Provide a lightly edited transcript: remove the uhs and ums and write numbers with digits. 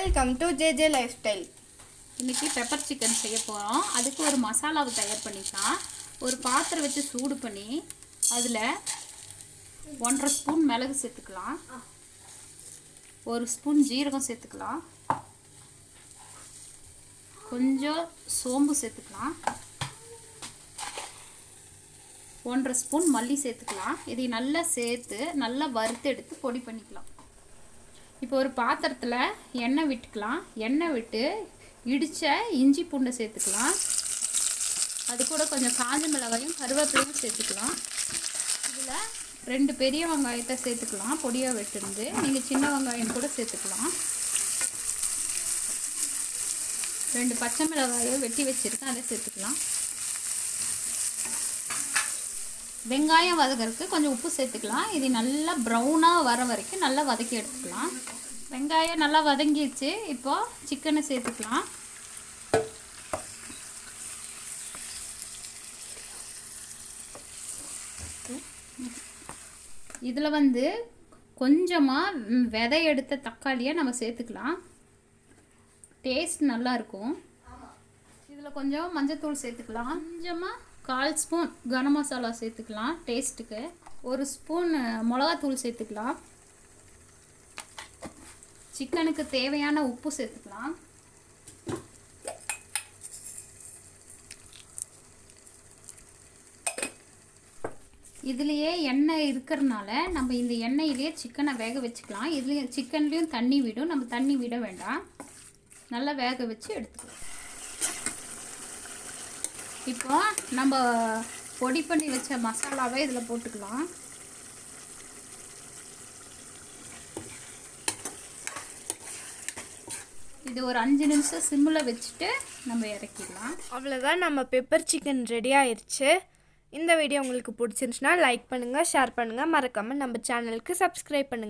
Welcome to JJ life style. இன்றைக்கி pepper chicken செய்ய போகிறோம். அதுக்கு ஒரு மசாலாவை தயார் பண்ணிக்கலாம். ஒரு பாத்திரம் வச்சு சூடு பண்ணி அதில் 1.5 ஸ்பூன் மிளகு சேர்த்துக்கலாம், 1 ஸ்பூன் ஜீரகம் சேர்த்துக்கலாம், கொஞ்சம் சோம்பு சேர்த்துக்கலாம், 1.5 ஸ்பூன் மல்லி சேர்த்துக்கலாம். இதை நல்லா சேர்த்து நல்லா வறுத்து எடுத்து பொடி பண்ணிக்கலாம். இப்போ ஒரு பாத்திரத்தில் எண்ணெய் விட்டுக்கலாம். எண்ணெய் விட்டு இடித்த இஞ்சி பூண்டை சேர்த்துக்கலாம். அது கூட கொஞ்சம் காஞ்ச மிளகாயும் கருவேப்பிலையும் சேர்த்துக்கலாம். இதில் 2 பெரிய வெங்காயத்தை சேர்த்துக்கலாம், பொடியாக வெட்டிருந்து. நீங்கள் சின்ன வெங்காயம் கூட சேர்த்துக்கலாம். 2 பச்சை மிளகாயை வெட்டி வச்சுருக்கேன், அதை சேர்த்துக்கலாம். வெங்காயம் வதக்கிறதுக்கு கொஞ்சம் உப்பு சேர்த்துக்கலாம். இது நல்லா ப்ரௌனாக வர வரைக்கும் நல்லா வதக்கி எடுத்துக்கலாம். வெங்காயம் நல்லா வதங்கிடுச்சு. இப்போது சிக்கனை சேர்த்துக்கலாம். இதில் கொஞ்சமாக விதை எடுத்த தக்காளியை நம்ம சேர்த்துக்கலாம். டேஸ்ட் நல்லாயிருக்கும். இதில் கொஞ்சம் மஞ்சத்தூள் சேர்த்துக்கலாம். கொஞ்சமாக 1/4 ஸ்பூன் கரம் மசாலா சேர்த்துக்கலாம் டேஸ்ட்டுக்கு. 1 ஸ்பூன் மிளகாத்தூள் சேர்த்துக்கலாம். சிக்கனுக்கு தேவையான உப்பு சேர்த்துக்கலாம். இதுலேயே எண்ணெய் இருக்கிறதுனால நம்ம இந்த எண்ணெயிலேயே சிக்கனை வேக வச்சுக்கலாம். இதுலேயும் சிக்கன்லேயும் தண்ணி விடும், நம்ம தண்ணி விட வேண்டாம். நல்லா வேக வச்சு எடுத்துக்கலாம். இப்போ நம்ம பொடி பண்ணி வச்ச மசாலாவை இதில் போட்டுக்கலாம். இது ஒரு 5 நிமிஷம் சிம்மில் வச்சுட்டு நம்ம இறக்கிடலாம். அவ்வளோதான், நம்ம பெப்பர் சிக்கன் ரெடி ஆயிடுச்சு. இந்த வீடியோ உங்களுக்கு பிடிச்சிருந்துச்சுன்னா லைக் பண்ணுங்கள், ஷேர் பண்ணுங்கள், மறக்காமல் நம்ம சேனலுக்கு சப்ஸ்கிரைப் பண்ணுங்கள்.